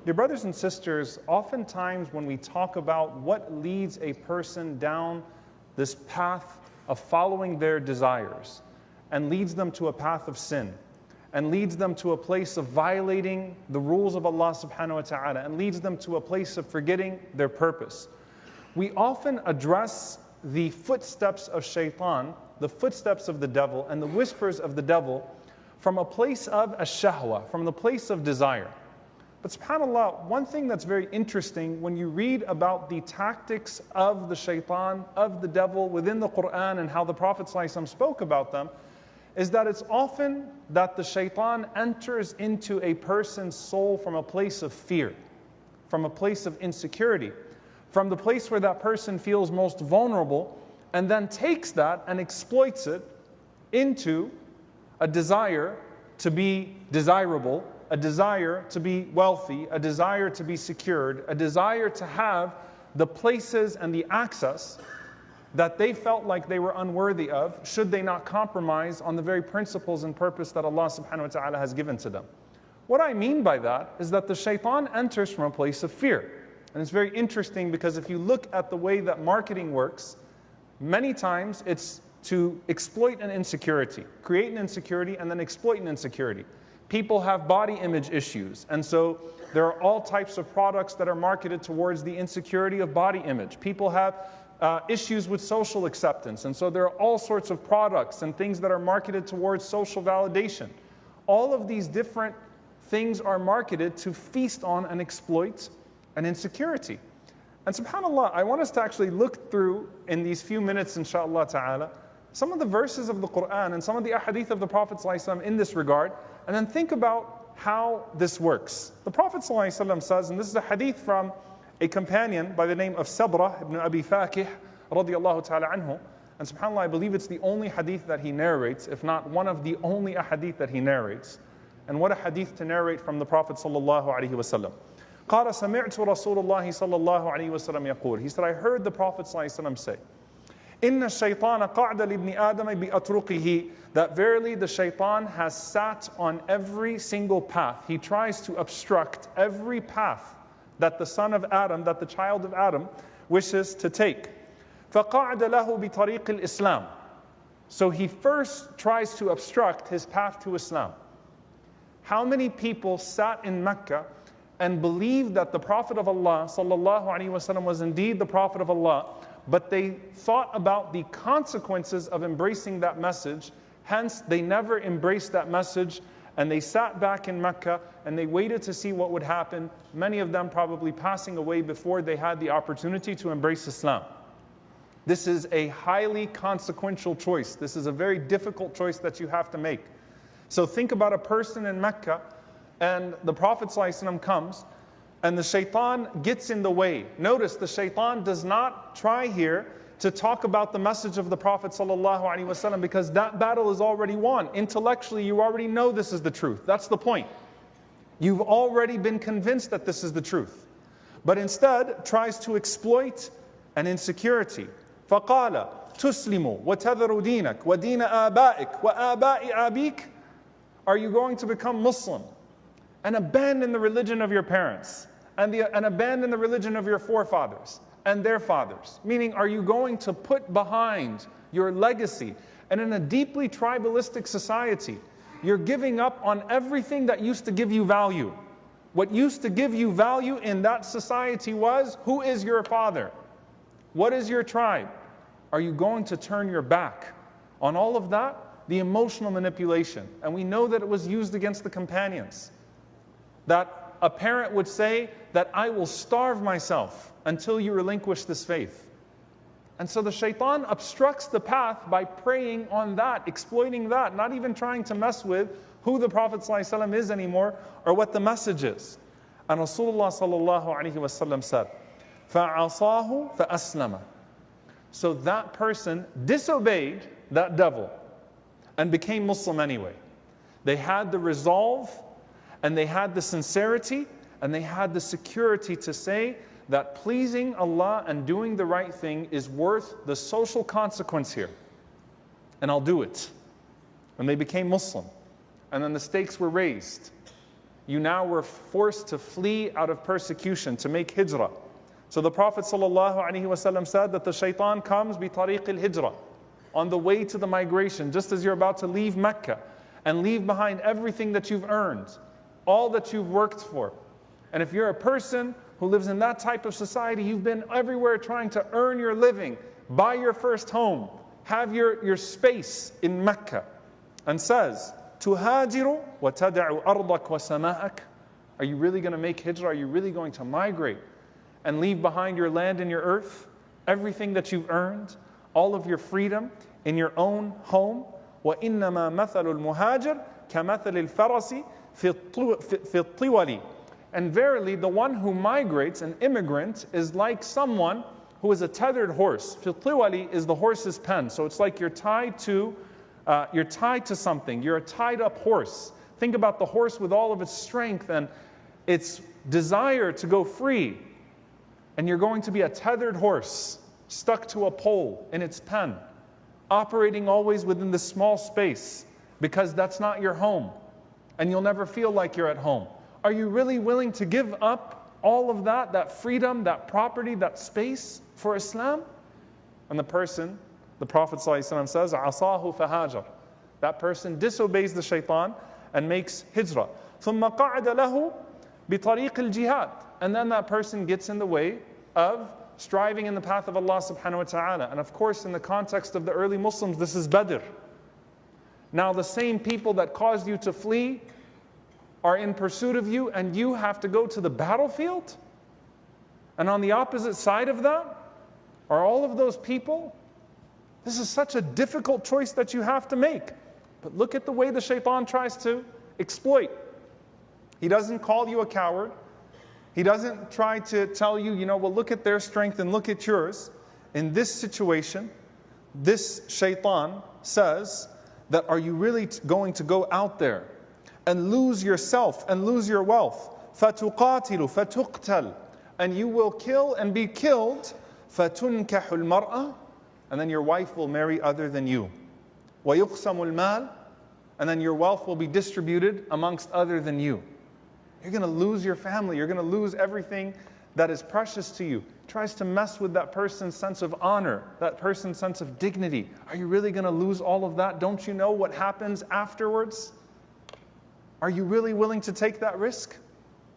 Dear brothers and sisters, oftentimes when we talk about what leads a person down this path of following their desires and leads them to a path of sin and leads them to a place of violating the rules of Allah subhanahu wa ta'ala and leads them to a place of forgetting their purpose, we often address the footsteps of shaitan, the footsteps of the devil and the whispers of the devil from a place of ash-shahwa, from the place of desire. But subhanAllah, one thing that's very interesting when you read about the tactics of the shaitan, of the devil within the Quran and how the Prophet ﷺ spoke about them, is that it's often that the shaitan enters into a person's soul from a place of fear, from a place of insecurity, from the place where that person feels most vulnerable, and then takes that and exploits it into a desire to be desirable, a desire to be wealthy, a desire to be secured, a desire to have the places and the access that they felt like they were unworthy of, should they not compromise on the very principles and purpose that Allah subhanahu wa ta'ala has given to them. What I mean by that is that the shaitan enters from a place of fear. And it's very interesting because if you look at the way that marketing works, many times it's to exploit an insecurity, create an insecurity and then exploit an insecurity. People have body image issues, and so there are all types of products that are marketed towards the insecurity of body image. People have issues with social acceptance, and so there are all sorts of products and things that are marketed towards social validation. All of these different things are marketed to feast on and exploit an insecurity. And subhanAllah, I want us to actually look through in these few minutes, inshaAllah ta'ala, some of the verses of the Quran and some of the ahadith of the Prophet ﷺ in this regard, and then think about how this works. The Prophet ﷺ says, and this is a hadith from a companion by the name of Sabra ibn Abi Fakih radiyallahu ta'ala anhu, and subhanAllah, I believe it's the only hadith that he narrates, if not one of the only ahadith that he narrates. And what a hadith to narrate from the Prophet sallallahu alaihi wasallam. قال سمعت رسول الله صلى الله عليه وسلم يقول. He said, I heard the Prophet صلى الله عليه وسلم say, إن الشيطان قعد لابن آدم بأطرقه, that verily the shaitan has sat on every single path. He tries to obstruct every path that the son of Adam, that the child of Adam wishes to take. فقعد له بطريق الإسلام. So he first tries to obstruct his path to Islam. How many people sat in Mecca and believed that the Prophet of Allah sallallahu alaihi wasallam was indeed the Prophet of Allah, but they thought about the consequences of embracing that message, hence they never embraced that message, and they sat back in Mecca and they waited to see what would happen, many of them probably passing away before they had the opportunity to embrace Islam. This is a highly consequential choice. This is a very difficult choice that you have to make. So think about a person in Mecca, and the Prophet ﷺ comes, and the shaitan gets in the way. Notice the shaitan does not try here to talk about the message of the Prophet ﷺ, because that battle is already won. Intellectually, you already know this is the truth. That's the point. You've already been convinced that this is the truth. But instead, tries to exploit an insecurity. فَقَالَ تُسْلِمُ وَتَذَرُ دِينَكَ وَدِينَ آبَائِكَ وَآبَاءِ أَبِيكَ. Are you going to become Muslim and abandon the religion of your parents and abandon the religion of your forefathers and their fathers? Meaning, are you going to put behind your legacy? And in a deeply tribalistic society, you're giving up on everything that used to give you value. What used to give you value in that society was, who is your father? What is your tribe? Are you going to turn your back on all of that? The emotional manipulation. And we know that it was used against the companions. That a parent would say that I will starve myself until you relinquish this faith. And so the shaitan obstructs the path by preying on that, exploiting that, not even trying to mess with who the Prophet ﷺ is anymore or what the message is. And Rasulullah ﷺ said, فَعَصَاهُ فَأَسْلَمَ. So that person disobeyed that devil and became Muslim anyway. They had the resolve, and they had the sincerity, and they had the security to say that pleasing Allah and doing the right thing is worth the social consequence here. And I'll do it. And they became Muslim. And then the stakes were raised. you now were forced to flee out of persecution, to make hijrah. So the Prophet ﷺ said that the shaitan comes بِطَرِيقِ الْهِجْرَةِ, on the way to the migration, just as you're about to leave Mecca and leave behind everything that you've earned, all that you've worked for. And if you're a person who lives in that type of society, you've been everywhere trying to earn your living, buy your first home, have your space in Mecca, and says, تُهَاجِرُ وَتَدَعُ أَرْضَكَ وَسَمَاءَكَ. Are you really going to make hijrah? Are you really going to migrate and leave behind your land and your earth, everything that you've earned, all of your freedom in your own home? وَإِنَّمَا مَثَلُ الْمُهَاجِرِ كَمَثَلِ الْفَرَسِ فِي الطِّوَلِ. And verily, the one who migrates, an immigrant, is like someone who is a tethered horse. فِي الطِّوَلِ is the horse's pen. So it's like you're tied to something. You're a tied up horse. Think about the horse with all of its strength and its desire to go free. And you're going to be a tethered horse, stuck to a pole in its pen, operating always within this small space, because that's not your home. And you'll never feel like you're at home. Are you really willing to give up all of that freedom, that property, that space for Islam? And the Prophet ﷺ says, عَصَاهُ فَهَاجَرَ. That person disobeys the shaitan and makes hijrah. ثُمَّ قَعَدَ لَهُ بِطَرِيقِ الْجِهَادِ. And then that person gets in the way of striving in the path of Allah subhanahu wa ta'ala. And of course, in the context of the early Muslims, this is Badr. Now the same people that caused you to flee are in pursuit of you, and you have to go to the battlefield? And on the opposite side of that are all of those people? This is such a difficult choice that you have to make. But look at the way the shaitan tries to exploit. He doesn't call you a coward. He doesn't try to tell you, well, look at their strength and look at yours. In this situation, this shaitan says that, are you really going to go out there and lose yourself and lose your wealth? فَتُقَاتِلُ فَتُقْتَلُ. And you will kill and be killed. فَتُنْكَحُ الْمَرْأَةِ. And then your wife will marry other than you. وَيُقْسَمُ الْمَالِ. And then your wealth will be distributed amongst other than you. You're going to lose your family. You're going to lose everything that is precious to you. He tries to mess with that person's sense of honor, that person's sense of dignity. Are you really going to lose all of that? Don't you know what happens afterwards? Are you really willing to take that risk?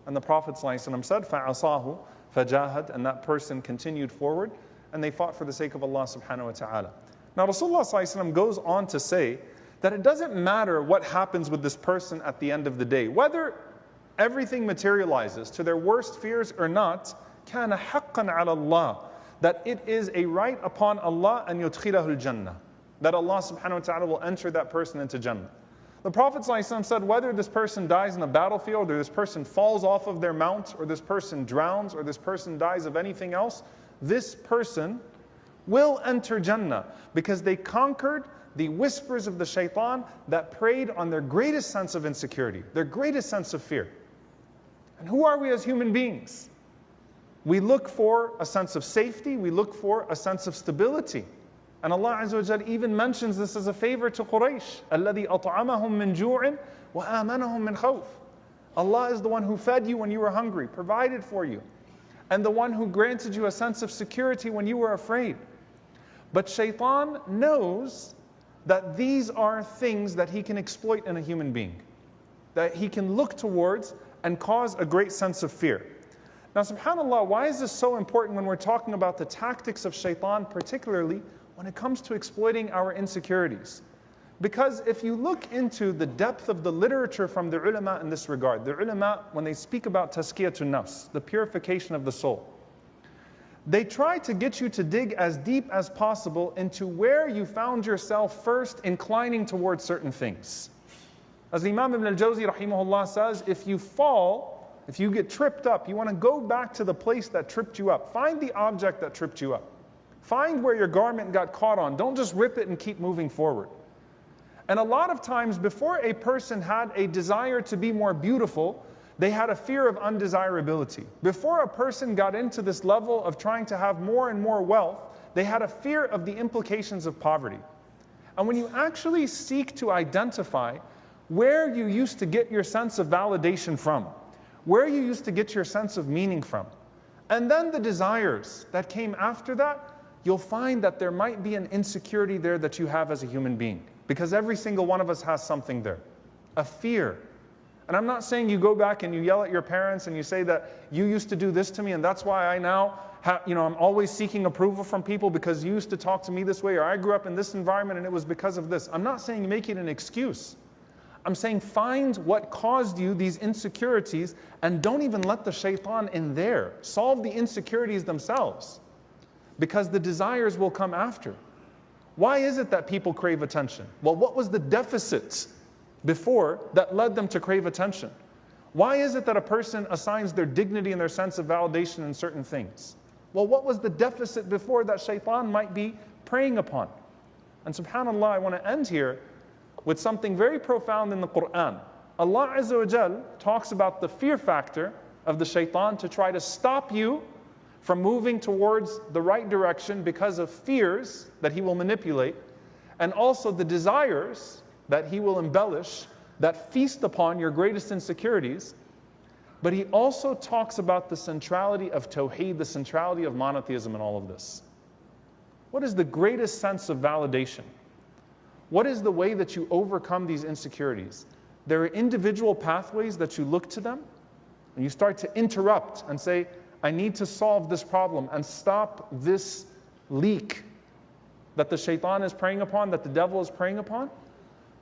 And the Prophet ﷺ said, فَعَصَاهُ فَجَاهَدْ. And that person continued forward, and they fought for the sake of Allah subhanahu wa ta'ala. Now Rasulullah ﷺ goes on to say that it doesn't matter what happens with this person at the end of the day. Whether everything materializes to their worst fears or not, كَانَ حَقًّا عَلَى اللَّهِ. That it is a right upon Allah أَن يُدْخِلَهُ الْجَنَّةِ. That Allah subhanahu wa ta'ala will enter that person into Jannah. The Prophet ﷺ said, whether this person dies in a battlefield, or this person falls off of their mount, or this person drowns, or this person dies of anything else, this person will enter Jannah, because they conquered the whispers of the shaitan that preyed on their greatest sense of insecurity, their greatest sense of fear. And who are we as human beings? We look for a sense of safety, we look for a sense of stability. And Allah Azza wa Jal even mentions this as a favor to Quraysh. الَّذِي أَطْعَمَهُم مِّن جُوعٍ وَآمَنَهُم مِّن خَوْفٍ. Allah is the one who fed you when you were hungry, provided for you, and the one who granted you a sense of security when you were afraid. But shaitan knows that these are things that he can exploit in a human being, that he can look towards and cause a great sense of fear. Now, subhanAllah, why is this so important when we're talking about the tactics of shaitan, particularly when it comes to exploiting our insecurities? Because if you look into the depth of the literature from the ulama in this regard, the ulama, when they speak about tazkiyatun nafs, the purification of the soul, they try to get you to dig as deep as possible into where you found yourself first inclining towards certain things. As Imam Ibn al-Jawzi rahimahullah says, if you fall, if you get tripped up, you want to go back to the place that tripped you up. Find the object that tripped you up. Find where your garment got caught on. Don't just rip it and keep moving forward. And a lot of times, before a person had a desire to be more beautiful, they had a fear of undesirability. Before a person got into this level of trying to have more and more wealth, they had a fear of the implications of poverty. And when you actually seek to identify where you used to get your sense of validation from, where you used to get your sense of meaning from. And then the desires that came after that, you'll find that there might be an insecurity there that you have as a human being. Because every single one of us has something there. A fear. And I'm not saying you go back and you yell at your parents and you say that you used to do this to me and that's why I now I'm always seeking approval from people because you used to talk to me this way, or I grew up in this environment and it was because of this. I'm not saying make it an excuse. I'm saying find what caused you these insecurities and don't even let the shaitan in there. Solve the insecurities themselves, because the desires will come after. Why is it that people crave attention? Well, what was the deficit before that led them to crave attention? Why is it that a person assigns their dignity and their sense of validation in certain things? Well, what was the deficit before that shaitan might be preying upon? And subhanAllah, I want to end here with something very profound in the Quran. Allah Azza wa Jal talks about the fear factor of the shaitan to try to stop you from moving towards the right direction because of fears that he will manipulate, and also the desires that he will embellish that feast upon your greatest insecurities. But he also talks about the centrality of Tawheed, the centrality of monotheism in all of this. What is the greatest sense of validation? What is the way that you overcome these insecurities? There are individual pathways that you look to them, and you start to interrupt and say, I need to solve this problem and stop this leak that the shaitan is preying upon, that the devil is preying upon.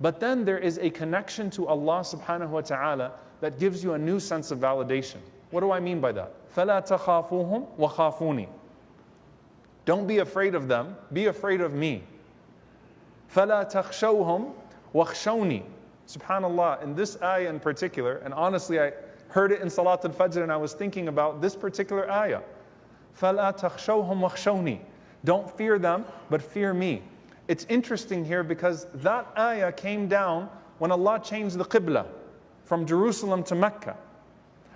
But then there is a connection to Allah subhanahu wa ta'ala that gives you a new sense of validation. What do I mean by that? فَلَا تَخَافُوهُمْ وَخَافُونِي. Don't be afraid of them, be afraid of me. فَلَا تَخْشَوْهُمْ وَخْشَوْنِي. SubhanAllah, in this ayah in particular, and honestly I heard it in Salat al-Fajr and I was thinking about this particular ayah. فَلَا تَخْشَوْهُمْ وَخْشَوْنِي. Don't fear them, but fear me. It's interesting here because that ayah came down when Allah changed the Qibla from Jerusalem to Mecca.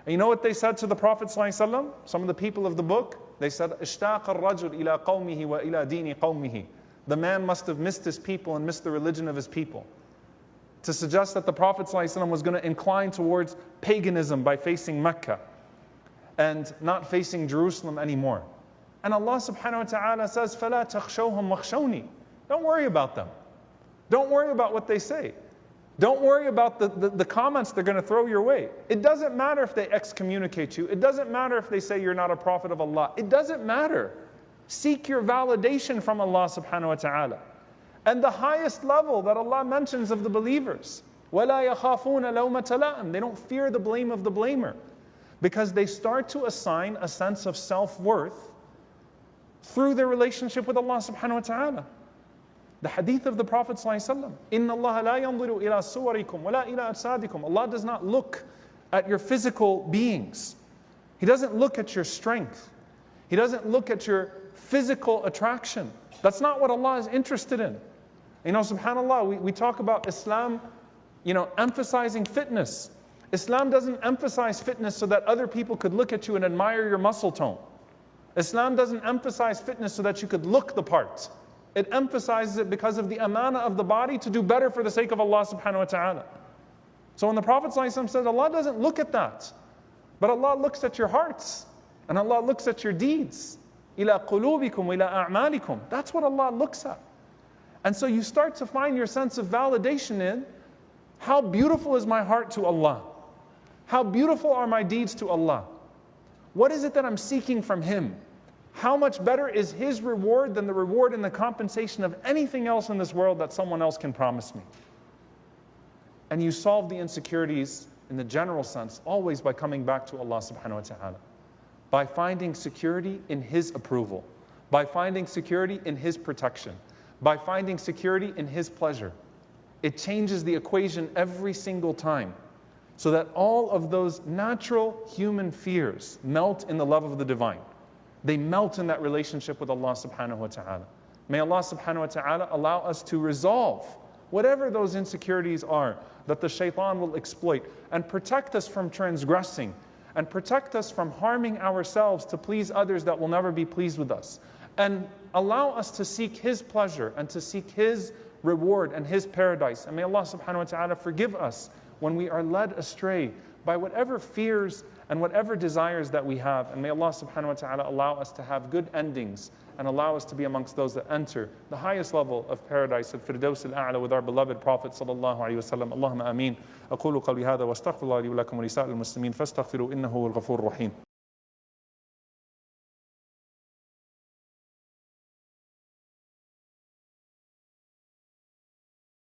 And you know what they said to the Prophet ﷺ? Some of the people of the book, they said, اشتاق الرجل إلى قومه وإلى دين قومه. The man must have missed his people and missed the religion of his people. To suggest that the Prophet ﷺ was going to incline towards paganism by facing Mecca and not facing Jerusalem anymore. And Allah subhanahu wa ta'ala says, فَلَا تَخْشَوْهُمْ وَخْشَوْنِي. Don't worry about them. Don't worry about what they say. Don't worry about the comments they're going to throw your way. It doesn't matter if they excommunicate you. It doesn't matter if they say you're not a prophet of Allah. It doesn't matter. Seek your validation from Allah subhanahu wa ta'ala. And the highest level that Allah mentions of the believers, وَلَا يَخَافُونَ لَوْمَةَ لَائِمٍ. They don't fear the blame of the blamer, because they start to assign a sense of self-worth through their relationship with Allah subhanahu wa ta'ala. The hadith of the Prophet ﷺ, إِنَّ اللَّهَ لَا يَنظُرُ إِلَىٰ صُوَرِكُمْ وَلَا إِلَىٰ أَجْسَادِكُمْ. Allah does not look at your physical beings. He doesn't look at your strength. He doesn't look at your physical attraction. That's not what Allah is interested in. You know, subhanAllah, we talk about Islam, emphasizing fitness. Islam doesn't emphasize fitness so that other people could look at you and admire your muscle tone. Islam doesn't emphasize fitness so that you could look the part. It emphasizes it because of the amana of the body to do better for the sake of Allah subhanahu wa ta'ala. So when the Prophet ﷺ said, Allah doesn't look at that, but Allah looks at your hearts, and Allah looks at your deeds. إِلَىٰ قُلُوبِكُمْ وَإِلَىٰ أَعْمَالِكُمْ. That's what Allah looks at. And so you start to find your sense of validation in, how beautiful is my heart to Allah? How beautiful are my deeds to Allah? What is it that I'm seeking from Him? How much better is His reward than the reward and the compensation of anything else in this world that someone else can promise me? And you solve the insecurities in the general sense, always by coming back to Allah subhanahu wa ta'ala. By finding security in His approval. By finding security in His protection. By finding security in His pleasure. It changes the equation every single time, so that all of those natural human fears melt in the love of the divine. They melt in that relationship with Allah subhanahu wa ta'ala. May Allah subhanahu wa ta'ala allow us to resolve whatever those insecurities are that the shaitan will exploit, and protect us from transgressing, and protect us from harming ourselves to please others that will never be pleased with us. And allow us to seek His pleasure and to seek His reward and His paradise. And may Allah subhanahu wa ta'ala forgive us when we are led astray by whatever fears and whatever desires that we have. And may Allah subhanahu wa ta'ala allow us to have good endings and allow us to be amongst those that enter the highest level of paradise, al-Firdaus al-A'la, with our beloved Prophet sallallahu alayhi wa sallam. Allahumma ameen. أقول قولي هذا واستغفر الله لي ولكم ولسائر المسلمين فاستغفروا إنه هو الغفور الرحيم.